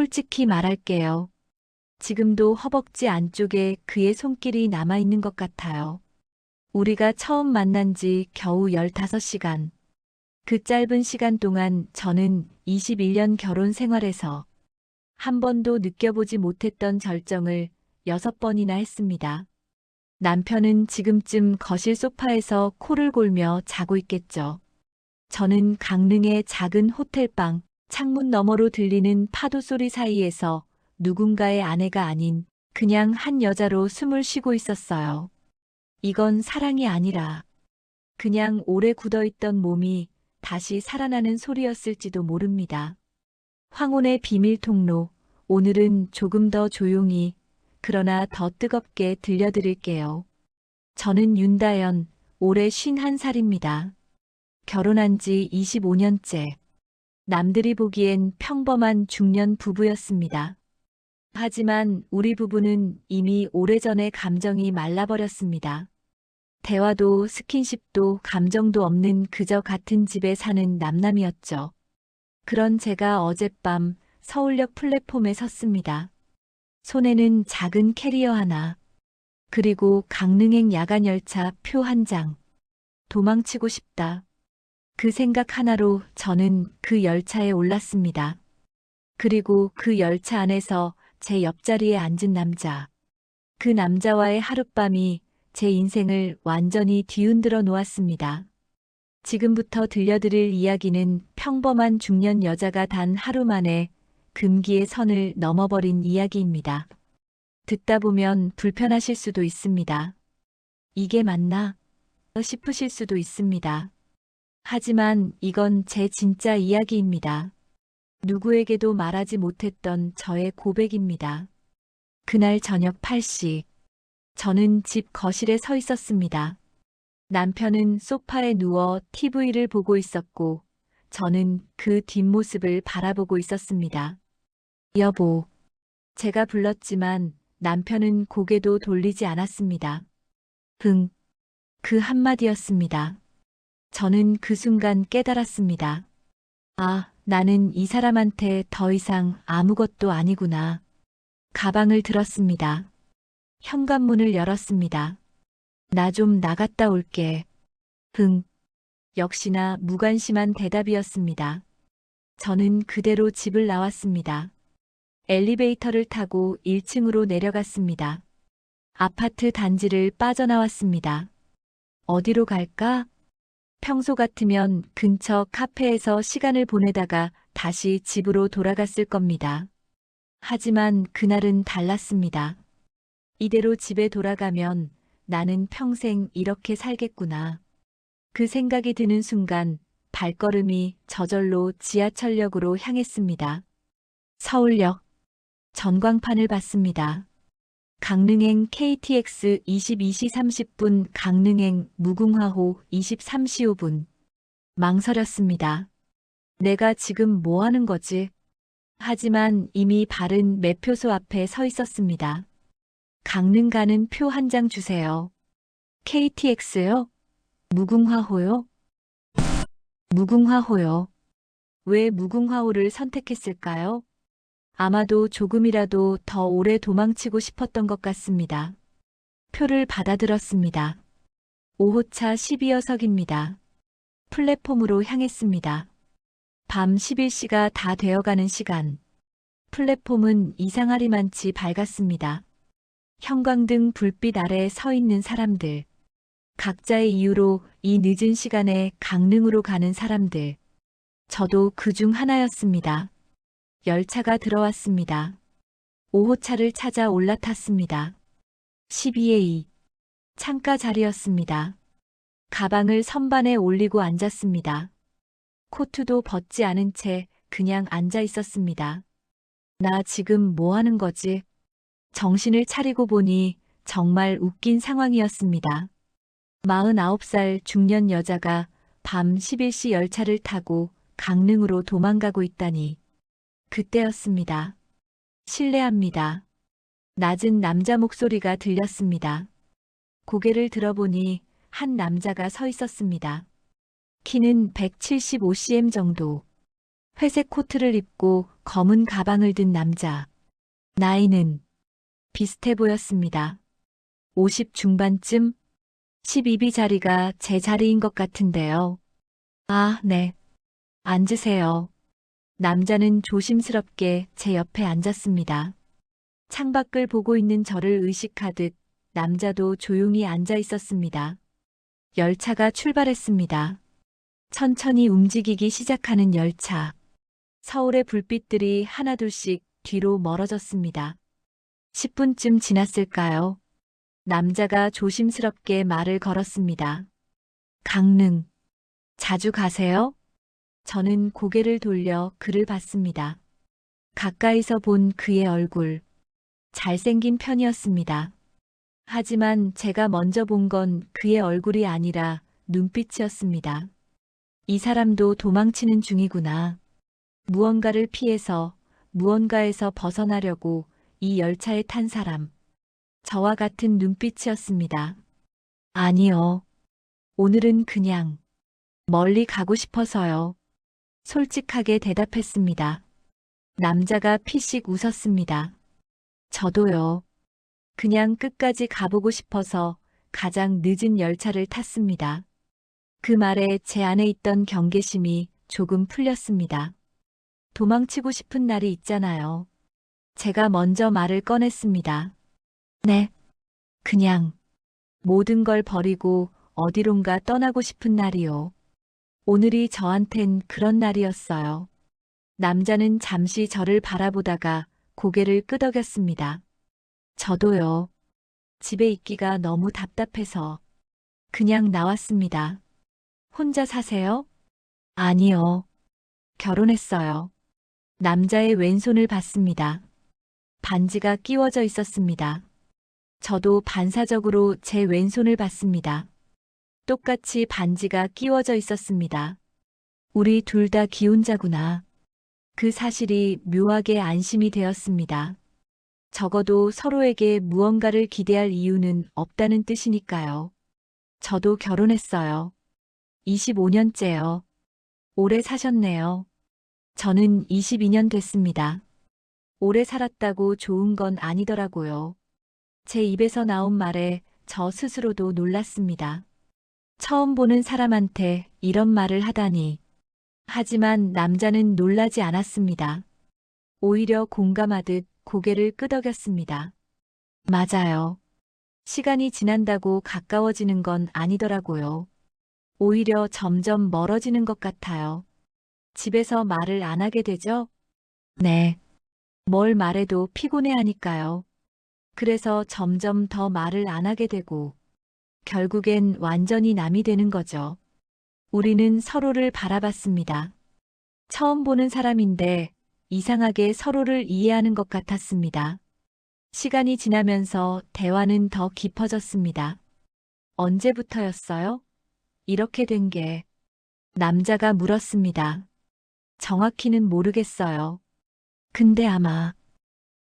솔직히 말할게요. 지금도 허벅지 안쪽에 그의 손길이 남아있는 것 같아요. 우리가 처음 만난 지 겨우 15시간. 그 짧은 시간 동안 저는 21년 결혼 생활에서 한 번도 느껴보지 못했던 절정을 6번이나 했습니다. 남편은 지금쯤 거실 소파에서 코를 골며 자고 있겠죠. 저는 강릉의 작은 호텔방, 창문 너머로 들리는 파도 소리 사이에서 누군가의 아내가 아닌 그냥 한 여자로 숨을 쉬고 있었어요. 이건 사랑이 아니라 그냥 오래 굳어있던 몸이 다시 살아나는 소리였을지도 모릅니다. 황혼의 비밀 통로, 오늘은 조금 더 조용히, 그러나 더 뜨겁게 들려드릴게요. 저는 윤다연, 올해 51살입니다. 결혼한 지 25년째. 남들이 보기엔 평범한 중년 부부였습니다. 하지만 우리 부부는 이미 오래전에 감정이 말라버렸습니다. 대화도 스킨십도 감정도 없는 그저 같은 집에 사는 남남이었죠. 그런 제가 어젯밤 서울역 플랫폼에 섰습니다. 손에는 작은 캐리어 하나, 그리고 강릉행 야간열차 표 한 장. 도망치고 싶다. 그 생각 하나로 저는 그 열차에 올랐습니다. 그리고 그 열차 안에서 제 옆자리에 앉은 남자. 그 남자와의 하룻밤이 제 인생을 완전히 뒤흔들어 놓았습니다. 지금부터 들려드릴 이야기는 평범한 중년 여자가 단 하루 만에 금기의 선을 넘어버린 이야기입니다. 듣다 보면 불편하실 수도 있습니다. 이게 맞나? 싶으실 수도 있습니다. 하지만 이건 제 진짜 이야기입니다. 누구에게도 말하지 못했던 저의 고백입니다. 그날 저녁 8시, 저는 집 거실에 서 있었습니다. 남편은 소파에 누워 TV를 보고 있었고, 저는 그 뒷모습을 바라보고 있었습니다. 여보. 제가 불렀지만 남편은 고개도 돌리지 않았습니다. 그 한마디였습니다. 저는 그 순간 깨달았습니다. 아, 나는 이 사람한테 더 이상 아무것도 아니구나. 가방을 들었습니다. 현관문을 열었습니다. 나 좀 나갔다 올게. 역시나 무관심한 대답이었습니다. 저는 그대로 집을 나왔습니다. 엘리베이터를 타고 1층으로 내려갔습니다. 아파트 단지를 빠져나왔습니다. 어디로 갈까? 평소 같으면 근처 카페에서 시간을 보내다가 다시 집으로 돌아갔을 겁니다. 하지만 그날은 달랐습니다. 이대로 집에 돌아가면 나는 평생 이렇게 살겠구나. 그 생각이 드는 순간 발걸음이 저절로 지하철역으로 향했습니다. 서울역. 전광판을 봤습니다. 강릉행 KTX 22시 30분, 강릉행 무궁화호 23시 5분. 망설였습니다. 내가 지금 뭐 하는 거지? 하지만 이미 발은 매표소 앞에 서 있었습니다. 강릉 가는 표 한 장 주세요. KTX요? 무궁화호요? 무궁화호요. 왜 무궁화호를 선택했을까요? 아마도 조금이라도 더 오래 도망치고 싶었던 것 같습니다. 표를 받아들었습니다. 5호차 12호석입니다. 플랫폼으로 향했습니다. 밤 11시가 다 되어가는 시간. 플랫폼은 이상하리만치 밝았습니다. 형광등 불빛 아래 서 있는 사람들. 각자의 이유로 이 늦은 시간에 강릉으로 가는 사람들. 저도 그 중 하나였습니다. 열차가 들어왔습니다. 5호차를 찾아 올라탔습니다. 12에 2. 창가 자리였습니다. 가방을 선반에 올리고 앉았습니다. 코트도 벗지 않은 채 그냥 앉아 있었습니다. 나 지금 뭐 하는 거지? 정신을 차리고 보니 정말 웃긴 상황이었습니다. 49살 중년 여자가 밤 11시 열차를 타고 강릉으로 도망가고 있다니. 그때였습니다. 실례합니다. 낮은 남자 목소리가 들렸습니다. 고개를 들어보니 한 남자가 서 있었습니다. 키는 175cm 정도. 회색 코트를 입고 검은 가방을 든 남자. 나이는 비슷해 보였습니다. 50 중반쯤? 12B 자리가 제 자리인 것 같은데요. 아, 네. 앉으세요. 남자는 조심스럽게 제 옆에 앉았습니다. 창밖을 보고 있는 저를 의식하듯 남자도 조용히 앉아 있었습니다. 열차가 출발했습니다. 천천히 움직이기 시작하는 열차. 서울의 불빛들이 하나둘씩 뒤로 멀어졌습니다. 10분쯤 지났을까요? 남자가 조심스럽게 말을 걸었습니다. 강릉. 자주 가세요? 저는 고개를 돌려 그를 봤습니다. 가까이서 본 그의 얼굴. 잘생긴 편이었습니다. 하지만 제가 먼저 본 건 그의 얼굴이 아니라 눈빛이었습니다. 이 사람도 도망치는 중이구나. 무언가를 피해서 무언가에서 벗어나려고 이 열차에 탄 사람. 저와 같은 눈빛이었습니다. 아니요. 오늘은 그냥 멀리 가고 싶어서요. 솔직하게 대답했습니다. 남자가 피식 웃었습니다. 저도요. 그냥 끝까지 가보고 싶어서 가장 늦은 열차를 탔습니다. 그 말에 제 안에 있던 경계심이 조금 풀렸습니다. 도망치고 싶은 날이 있잖아요. 제가 먼저 말을 꺼냈습니다. 네. 그냥 모든 걸 버리고 어디론가 떠나고 싶은 날이요. 오늘이 저한텐 그런 날이었어요. 남자는 잠시 저를 바라보다가 고개를 끄덕였습니다. 저도요. 집에 있기가 너무 답답해서 그냥 나왔습니다. 혼자 사세요? 아니요. 결혼했어요. 남자의 왼손을 봤습니다. 반지가 끼워져 있었습니다. 저도 반사적으로 제 왼손을 봤습니다. 똑같이 반지가 끼워져 있었습니다. 우리 둘 다 기혼자구나. 그 사실이 묘하게 안심이 되었습니다. 적어도 서로에게 무언가를 기대할 이유는 없다는 뜻이니까요. 저도 결혼했어요. 25년째요. 오래 사셨네요. 저는 22년 됐습니다. 오래 살았다고 좋은 건 아니더라고요. 제 입에서 나온 말에 저 스스로도 놀랐습니다. 처음 보는 사람한테 이런 말을 하다니. 하지만 남자는 놀라지 않았습니다. 오히려 공감하듯 고개를 끄덕였습니다. 맞아요. 시간이 지난다고 가까워지는 건 아니더라고요. 오히려 점점 멀어지는 것 같아요. 집에서 말을 안 하게 되죠? 네. 뭘 말해도 피곤해하니까요. 그래서 점점 더 말을 안 하게 되고, 결국엔 완전히 남이 되는 거죠. 우리는 서로를 바라봤습니다. 처음 보는 사람인데 이상하게 서로를 이해하는 것 같았습니다. 시간이 지나면서 대화는 더 깊어졌습니다. 언제부터였어요? 이렇게 된 게. 남자가 물었습니다. 정확히는 모르겠어요. 근데 아마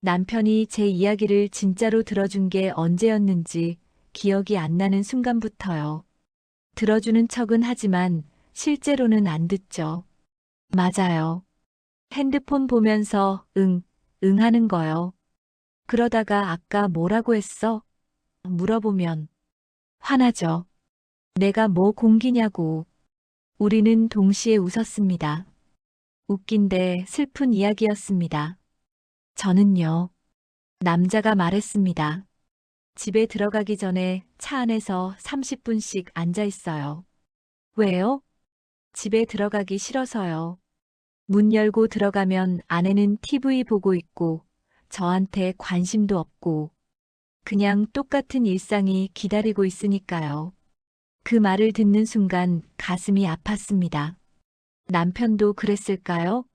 남편이 제 이야기를 진짜로 들어준 게 언제였는지 기억이 안 나는 순간부터요. 들어주는 척은 하지만 실제로는 안 듣죠. 맞아요. 핸드폰 보면서 응, 응 하는 거요. 그러다가 아까 뭐라고 했어? 물어보면 화나죠. 내가 뭐 공기냐고. 우리는 동시에 웃었습니다. 웃긴데 슬픈 이야기였습니다. 저는요. 남자가 말했습니다. 집에 들어가기 전에 차 안에서 30분씩 앉아 있어요. 왜요? 집에 들어가기 싫어서요. 문 열고 들어가면 아내는 TV 보고 있고 저한테 관심도 없고 그냥 똑같은 일상이 기다리고 있으니까요. 그 말을 듣는 순간 가슴이 아팠습니다. 남편도 그랬을까요?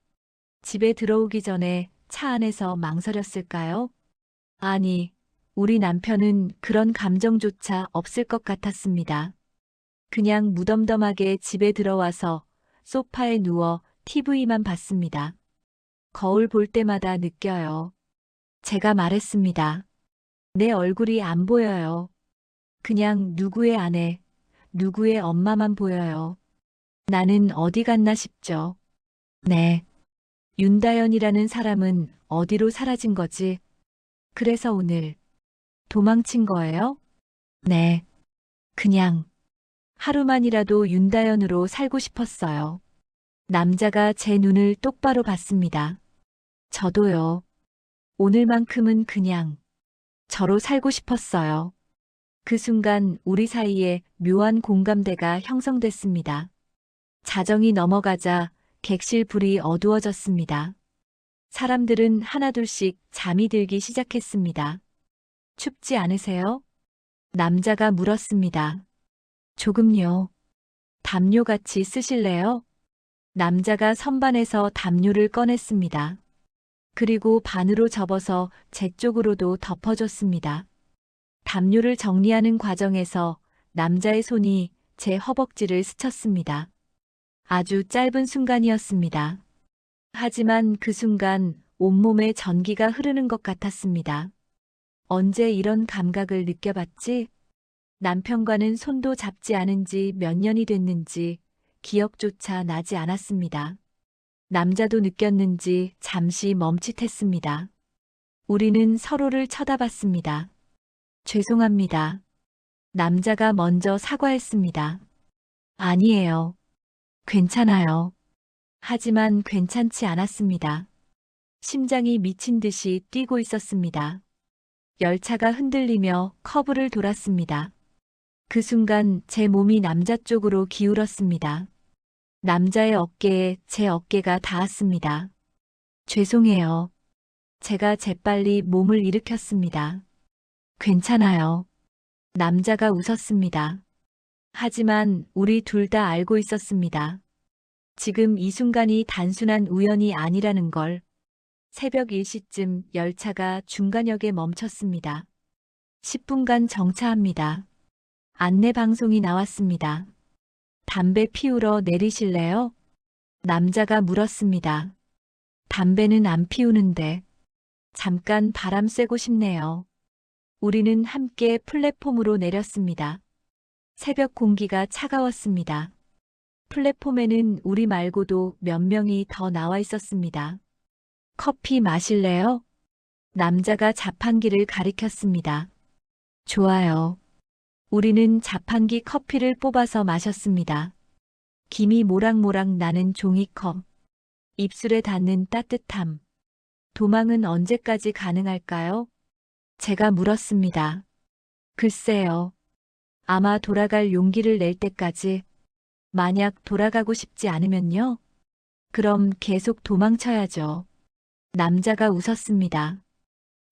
집에 들어오기 전에 차 안에서 망설였을까요? 아니, 우리 남편은 그런 감정조차 없을 것 같았습니다. 그냥 무덤덤하게 집에 들어와서 소파에 누워 TV만 봤습니다. 거울 볼 때마다 느껴요. 제가 말했습니다. 내 얼굴이 안 보여요. 그냥 누구의 아내, 누구의 엄마만 보여요. 나는 어디 갔나 싶죠. 네. 윤다연이라는 사람은 어디로 사라진 거지? 그래서 오늘 도망친 거예요? 네. 그냥 하루만이라도 윤다연으로 살고 싶었어요. 남자가 제 눈을 똑바로 봤습니다. 저도요. 오늘만큼은 그냥 저로 살고 싶었어요. 그 순간 우리 사이에 묘한 공감대가 형성됐습니다. 자정이 넘어가자 객실 불이 어두워졌습니다. 사람들은 하나둘씩 잠이 들기 시작했습니다. 춥지 않으세요? 남자가 물었습니다. 조금요. 담요 같이 쓰실래요? 남자가 선반에서 담요를 꺼냈습니다. 그리고 반으로 접어서 제 쪽으로도 덮어줬습니다. 담요를 정리하는 과정에서 남자의 손이 제 허벅지를 스쳤습니다. 아주 짧은 순간이었습니다. 하지만 그 순간 온몸에 전기가 흐르는 것 같았습니다. 언제 이런 감각을 느껴봤지? 남편과는 손도 잡지 않은 지 몇 년이 됐는지 기억조차 나지 않았습니다. 남자도 느꼈는지 잠시 멈칫했습니다. 우리는 서로를 쳐다봤습니다. 죄송합니다. 남자가 먼저 사과했습니다. 아니에요. 괜찮아요. 하지만 괜찮지 않았습니다. 심장이 미친 듯이 뛰고 있었습니다. 열차가 흔들리며 커브를 돌았습니다. 그 순간 제 몸이 남자 쪽으로 기울었습니다. 남자의 어깨에 제 어깨가 닿았습니다. 죄송해요. 제가 재빨리 몸을 일으켰습니다. 괜찮아요. 남자가 웃었습니다. 하지만 우리 둘 다 알고 있었습니다. 지금 이 순간이 단순한 우연이 아니라는 걸. 새벽 1시쯤 열차가 중간역에 멈췄습니다. 10분간 정차합니다. 안내 방송이 나왔습니다. 담배 피우러 내리실래요? 남자가 물었습니다. 담배는 안 피우는데 잠깐 바람 쐬고 싶네요. 우리는 함께 플랫폼으로 내렸습니다. 새벽 공기가 차가웠습니다. 플랫폼에는 우리 말고도 몇 명이 더 나와 있었습니다. 커피 마실래요? 남자가 자판기를 가리켰습니다. 좋아요. 우리는 자판기 커피를 뽑아서 마셨습니다. 김이 모락모락 나는 종이컵. 입술에 닿는 따뜻함. 도망은 언제까지 가능할까요? 제가 물었습니다. 글쎄요. 아마 돌아갈 용기를 낼 때까지. 만약 돌아가고 싶지 않으면요? 그럼 계속 도망쳐야죠. 남자가 웃었습니다.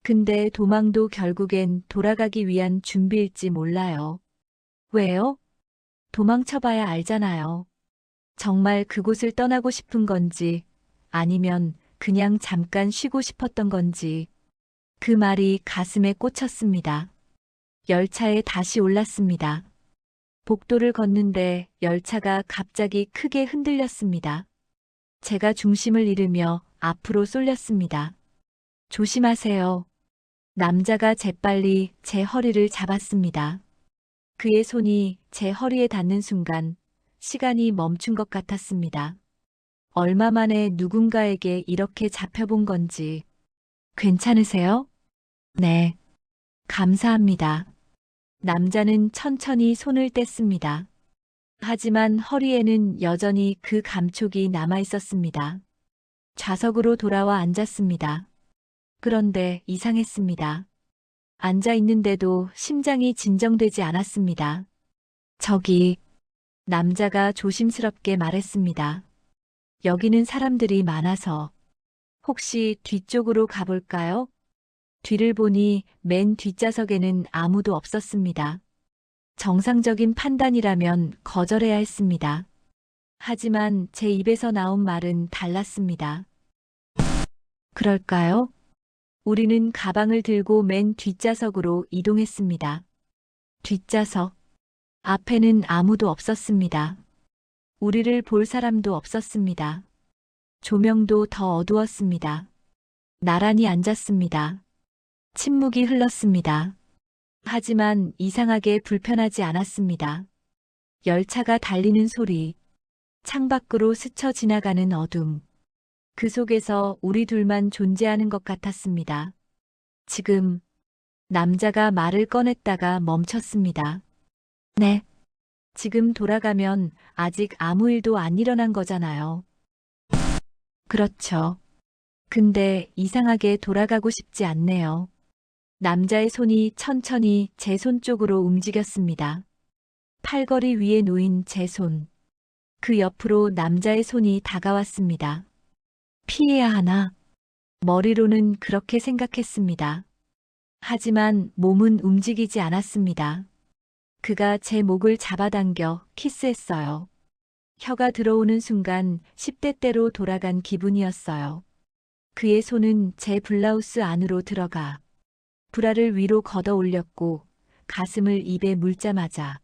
근데 도망도 결국엔 돌아가기 위한 준비일지 몰라요. 왜요? 도망쳐봐야 알잖아요. 정말 그곳을 떠나고 싶은 건지 아니면 그냥 잠깐 쉬고 싶었던 건지. 그 말이 가슴에 꽂혔습니다. 열차에 다시 올랐습니다. 복도를 걷는데 열차가 갑자기 크게 흔들렸습니다. 제가 중심을 잃으며 앞으로 쏠렸습니다. 조심하세요. 남자가 재빨리 제 허리를 잡았습니다. 그의 손이 제 허리에 닿는 순간 시간이 멈춘 것 같았습니다. 얼마 만에 누군가에게 이렇게 잡혀본 건지. 괜찮으세요? 네. 감사합니다. 남자는 천천히 손을 뗐습니다. 하지만 허리에는 여전히 그 감촉이 남아 있었습니다. 좌석으로 돌아와 앉았습니다. 그런데 이상했습니다. 앉아 있는데도 심장이 진정되지 않았습니다. 저기, 남자가 조심스럽게 말했습니다. 여기는 사람들이 많아서. 혹시 뒤쪽으로 가볼까요? 뒤를 보니 맨 뒷좌석에는 아무도 없었습니다. 정상적인 판단이라면 거절해야 했습니다. 하지만 제 입에서 나온 말은 달랐습니다. 그럴까요? 우리는 가방을 들고 맨 뒷좌석으로 이동했습니다. 뒷좌석. 앞에는 아무도 없었습니다. 우리를 볼 사람도 없었습니다. 조명도 더 어두웠습니다. 나란히 앉았습니다. 침묵이 흘렀습니다. 하지만 이상하게 불편하지 않았습니다. 열차가 달리는 소리, 창밖으로 스쳐 지나가는 어둠, 그 속에서 우리 둘만 존재하는 것 같았습니다. 지금 남자가 말을 꺼냈다가 멈췄습니다. 네. 지금 돌아가면 아직 아무 일도 안 일어난 거잖아요. 그렇죠. 근데 이상하게 돌아가고 싶지 않네요. 남자의 손이 천천히 제 손 쪽으로 움직였습니다. 팔걸이 위에 놓인 제 손. 그 옆으로 남자의 손이 다가왔습니다. 피해야 하나? 머리로는 그렇게 생각했습니다. 하지만 몸은 움직이지 않았습니다. 그가 제 목을 잡아당겨 키스했어요. 혀가 들어오는 순간 10대 때로 돌아간 기분이었어요. 그의 손은 제 블라우스 안으로 들어가 브라를 위로 걷어 올렸고 가슴을 입에 물자마자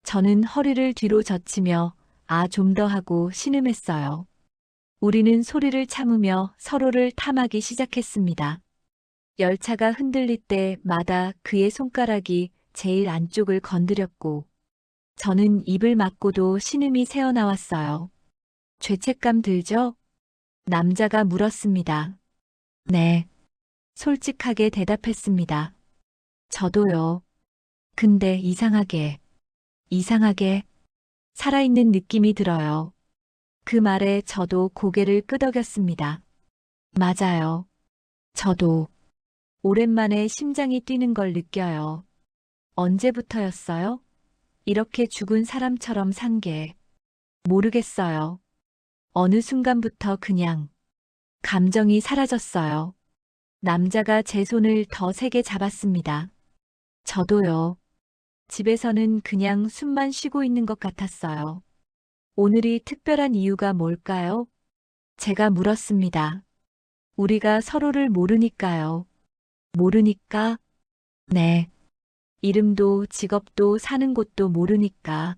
저는 허리를 뒤로 젖히며 좀 더 하고 신음했어요. 우리는 소리를 참으며 서로를 탐하기 시작했습니다. 열차가 흔들릴 때마다 그의 손가락이 제일 안쪽을 건드렸고 저는 입을 막고도 신음이 새어나왔어요. 죄책감 들죠? 남자가 물었습니다. 네. 솔직하게 대답했습니다. 저도요. 근데 이상하게 살아있는 느낌이 들어요. 그 말에 저도 고개를 끄덕였습니다. 맞아요. 저도 오랜만에 심장이 뛰는 걸 느껴요. 언제부터였어요? 이렇게 죽은 사람처럼 산 게. 모르겠어요. 어느 순간부터 그냥 감정이 사라졌어요. 남자가 제 손을 더 세게 잡았습니다. 저도요. 집에서는 그냥 숨만 쉬고 있는 것 같았어요. 오늘이 특별한 이유가 뭘까요? 제가 물었습니다. 우리가 서로를 모르니까요. 모르니까? 네. 이름도 직업도 사는 곳도 모르니까.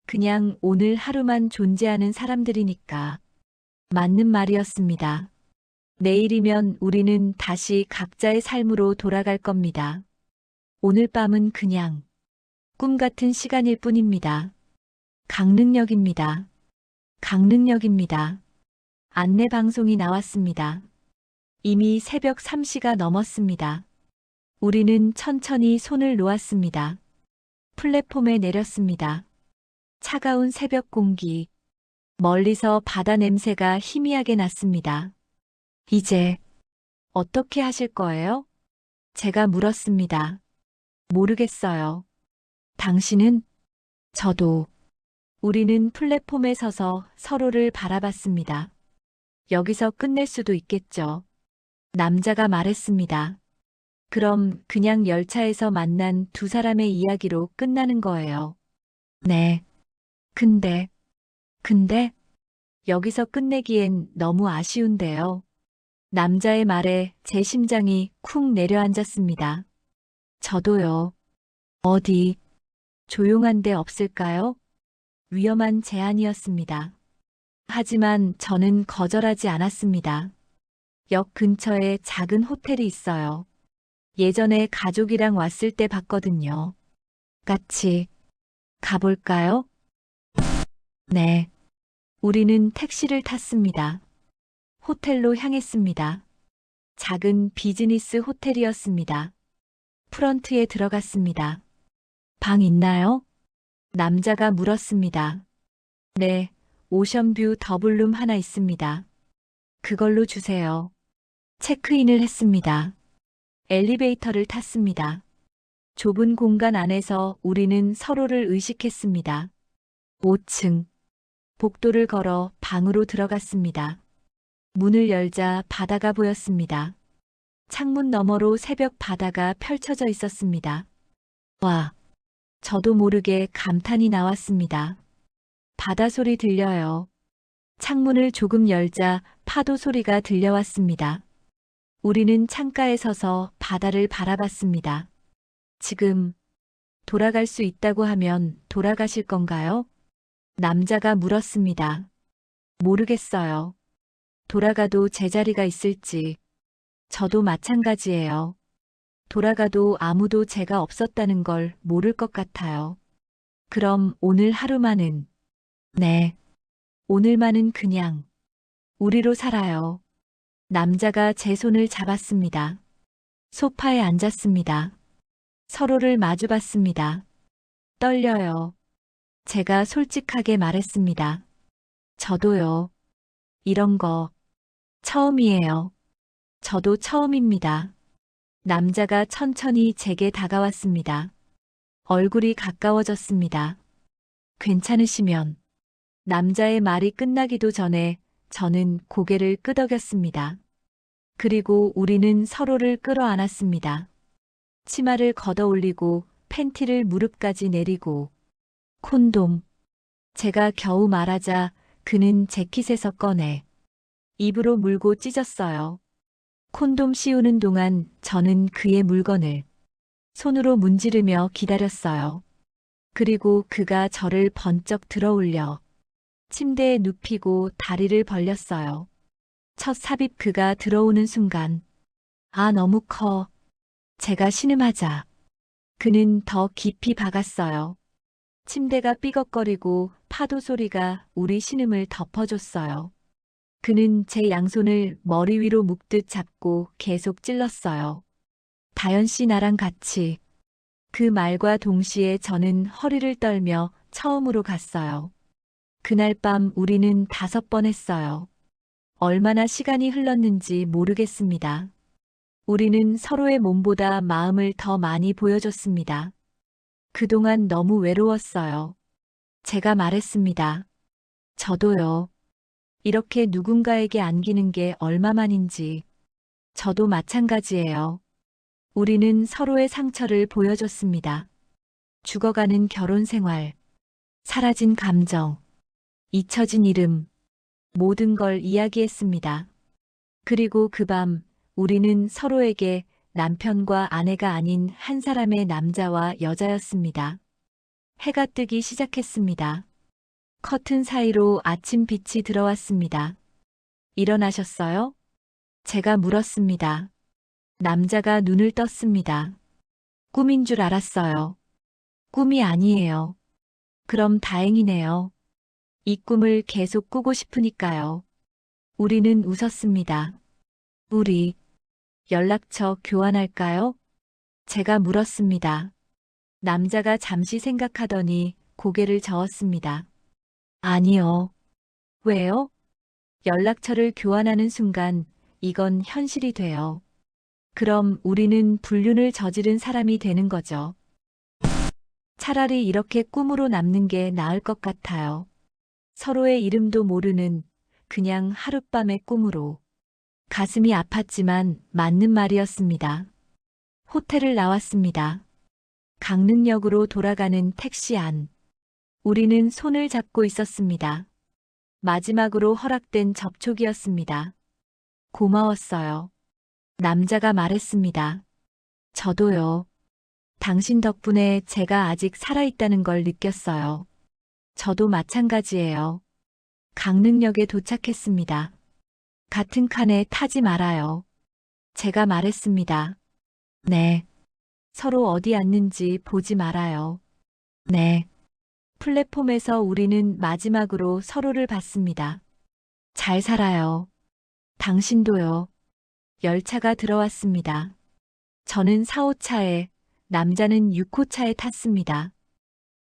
그냥 오늘 하루만 존재하는 사람들이니까. 맞는 말이었습니다. 내일이면 우리는 다시 각자의 삶으로 돌아갈 겁니다. 오늘 밤은 그냥 꿈 같은 시간일 뿐입니다. 강릉역입니다. 강릉역입니다. 안내 방송이 나왔습니다. 이미 새벽 3시가 넘었습니다. 우리는 천천히 손을 놓았습니다. 플랫폼에 내렸습니다. 차가운 새벽 공기. 멀리서 바다 냄새가 희미하게 났습니다. 이제 어떻게 하실 거예요? 제가 물었습니다. 모르겠어요. 당신은? 저도. 우리는 플랫폼에 서서 서로를 바라봤습니다. 여기서 끝낼 수도 있겠죠. 남자가 말했습니다. 그럼 그냥 열차에서 만난 두 사람의 이야기로 끝나는 거예요. 네. 근데 여기서 끝내기엔 너무 아쉬운데요. 남자의 말에 제 심장이 쿵 내려앉았습니다. 저도요. 어디 조용한 데 없을까요? 위험한 제안이었습니다. 하지만 저는 거절하지 않았습니다. 역 근처에 작은 호텔이 있어요. 예전에 가족이랑 왔을 때 봤거든요. 같이 가볼까요? 네. 우리는 택시를 탔습니다. 호텔로 향했습니다. 작은 비즈니스 호텔이었습니다. 프런트에 들어갔습니다. 방 있나요? 남자가 물었습니다. 네, 오션뷰 더블룸 하나 있습니다. 그걸로 주세요. 체크인을 했습니다. 엘리베이터를 탔습니다. 좁은 공간 안에서 우리는 서로를 의식했습니다. 5층. 복도를 걸어 방으로 들어갔습니다. 문을 열자 바다가 보였습니다. 창문 너머로 새벽 바다가 펼쳐져 있었습니다. 와, 저도 모르게 감탄이 나왔습니다. 바다 소리 들려요. 창문을 조금 열자 파도 소리가 들려왔습니다. 우리는 창가에 서서 바다를 바라봤습니다. 지금 돌아갈 수 있다고 하면 돌아가실 건가요? 남자가 물었습니다. 모르겠어요. 돌아가도 제자리가 있을지. 저도 마찬가지예요. 돌아가도 아무도 제가 없었다는 걸 모를 것 같아요. 그럼 오늘 하루만은, 네, 오늘만은 그냥 우리로 살아요. 남자가 제 손을 잡았습니다. 소파에 앉았습니다. 서로를 마주봤습니다. 떨려요. 제가 솔직하게 말했습니다. 저도요. 이런 거 처음이에요. 저도 처음입니다. 남자가 천천히 제게 다가왔습니다. 얼굴이 가까워졌습니다. 괜찮으시면. 남자의 말이 끝나기도 전에 저는 고개를 끄덕였습니다. 그리고 우리는 서로를 끌어안았습니다. 치마를 걷어 올리고 팬티를 무릎까지 내리고 콘돔. 제가 겨우 말하자 그는 재킷에서 꺼내 입으로 물고 찢었어요. 콘돔 씌우는 동안 저는 그의 물건을 손으로 문지르며 기다렸어요. 그리고 그가 저를 번쩍 들어올려 침대에 눕히고 다리를 벌렸어요. 첫 삽입 그가 들어오는 순간 아 너무 커. 제가 신음하자 그는 더 깊이 박았어요. 침대가 삐걱거리고 파도 소리가 우리 신음을 덮어줬어요. 그는 제 양손을 머리 위로 묶듯 잡고 계속 찔렀어요. 다연 씨 나랑 같이. 그 말과 동시에 저는 허리를 떨며 처음으로 갔어요. 그날 밤 우리는 5번 했어요. 얼마나 시간이 흘렀는지 모르겠습니다. 우리는 서로의 몸보다 마음을 더 많이 보여줬습니다. 그동안 너무 외로웠어요. 제가 말했습니다. 저도요. 이렇게 누군가에게 안기는 게 얼마만인지. 저도 마찬가지예요. 우리는 서로의 상처를 보여줬습니다. 죽어가는 결혼 생활, 사라진 감정, 잊혀진 이름, 모든 걸 이야기했습니다. 그리고 그 밤 우리는 서로에게 남편과 아내가 아닌 한 사람의 남자와 여자였습니다. 해가 뜨기 시작했습니다. 커튼 사이로 아침 빛이 들어왔습니다. 일어나셨어요? 제가 물었습니다. 남자가 눈을 떴습니다. 꿈인 줄 알았어요. 꿈이 아니에요. 그럼 다행이네요. 이 꿈을 계속 꾸고 싶으니까요. 우리는 웃었습니다. 우리 연락처 교환할까요? 제가 물었습니다. 남자가 잠시 생각하더니 고개를 저었습니다. 아니요. 왜요? 연락처를 교환하는 순간 이건 현실이 돼요. 그럼 우리는 불륜을 저지른 사람이 되는 거죠. 차라리 이렇게 꿈으로 남는 게 나을 것 같아요. 서로의 이름도 모르는 그냥 하룻밤의 꿈으로. 가슴이 아팠지만 맞는 말이었습니다. 호텔을 나왔습니다. 강릉역으로 돌아가는 택시 안. 우리는 손을 잡고 있었습니다. 마지막으로 허락된 접촉이었습니다. 고마웠어요. 남자가 말했습니다. 저도요. 당신 덕분에 제가 아직 살아있다는 걸 느꼈어요. 저도 마찬가지예요. 강릉역에 도착했습니다. 같은 칸에 타지 말아요. 제가 말했습니다. 네. 서로 어디 앉는지 보지 말아요. 네. 플랫폼에서 우리는 마지막으로 서로를 봤습니다. 잘 살아요. 당신도요. 열차가 들어왔습니다. 저는 4호차에, 남자는 6호차에 탔습니다.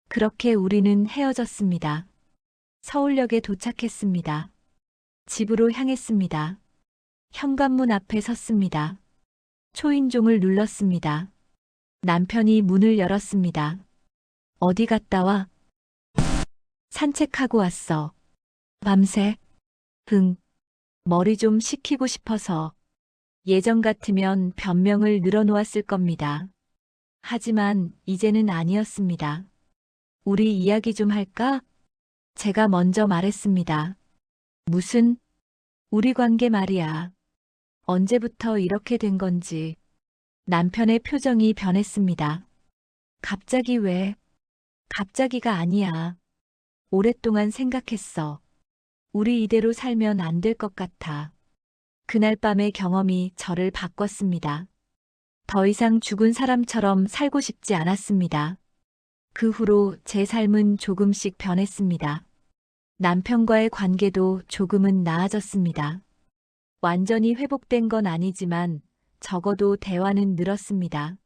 그렇게 우리는 헤어졌습니다. 서울역에 도착했습니다. 집으로 향했습니다. 현관문 앞에 섰습니다. 초인종을 눌렀습니다. 남편이 문을 열었습니다. 어디 갔다 와? 산책하고 왔어. 밤새? 응. 머리 좀 식히고 싶어서. 예전 같으면 변명을 늘어놓았을 겁니다. 하지만 이제는 아니었습니다. 우리 이야기 좀 할까? 제가 먼저 말했습니다. 무슨? 우리 관계 말이야. 언제부터 이렇게 된 건지. 남편의 표정이 변했습니다. 갑자기 왜? 갑자기가 아니야. 오랫동안 생각했어. 우리 이대로 살면 안 될 것 같아. 그날 밤의 경험이 저를 바꿨습니다. 더 이상 죽은 사람처럼 살고 싶지 않았습니다. 그 후로 제 삶은 조금씩 변했습니다. 남편과의 관계도 조금은 나아졌습니다. 완전히 회복된 건 아니지만 적어도 대화는 늘었습니다.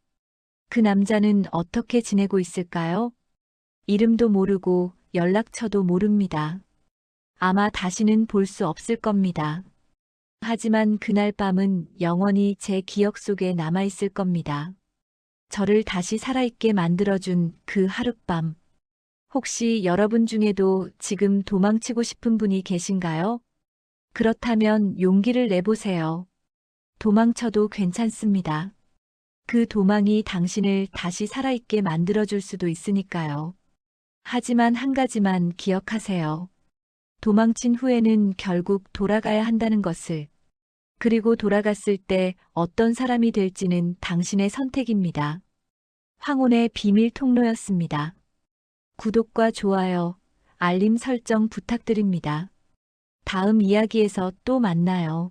그 남자는 어떻게 지내고 있을까요? 이름도 모르고 연락처도 모릅니다. 아마 다시는 볼 수 없을 겁니다. 하지만 그날 밤은 영원히 제 기억 속에 남아있을 겁니다. 저를 다시 살아있게 만들어준 그 하룻밤. 혹시 여러분 중에도 지금 도망치고 싶은 분이 계신가요? 그렇다면 용기를 내보세요. 도망쳐도 괜찮습니다. 그 도망이 당신을 다시 살아있게 만들어줄 수도 있으니까요. 하지만 한 가지만 기억하세요. 도망친 후에는 결국 돌아가야 한다는 것을. 그리고 돌아갔을 때 어떤 사람이 될지는 당신의 선택입니다. 황혼의 비밀 통로였습니다. 구독과 좋아요, 알림 설정 부탁드립니다. 다음 이야기에서 또 만나요.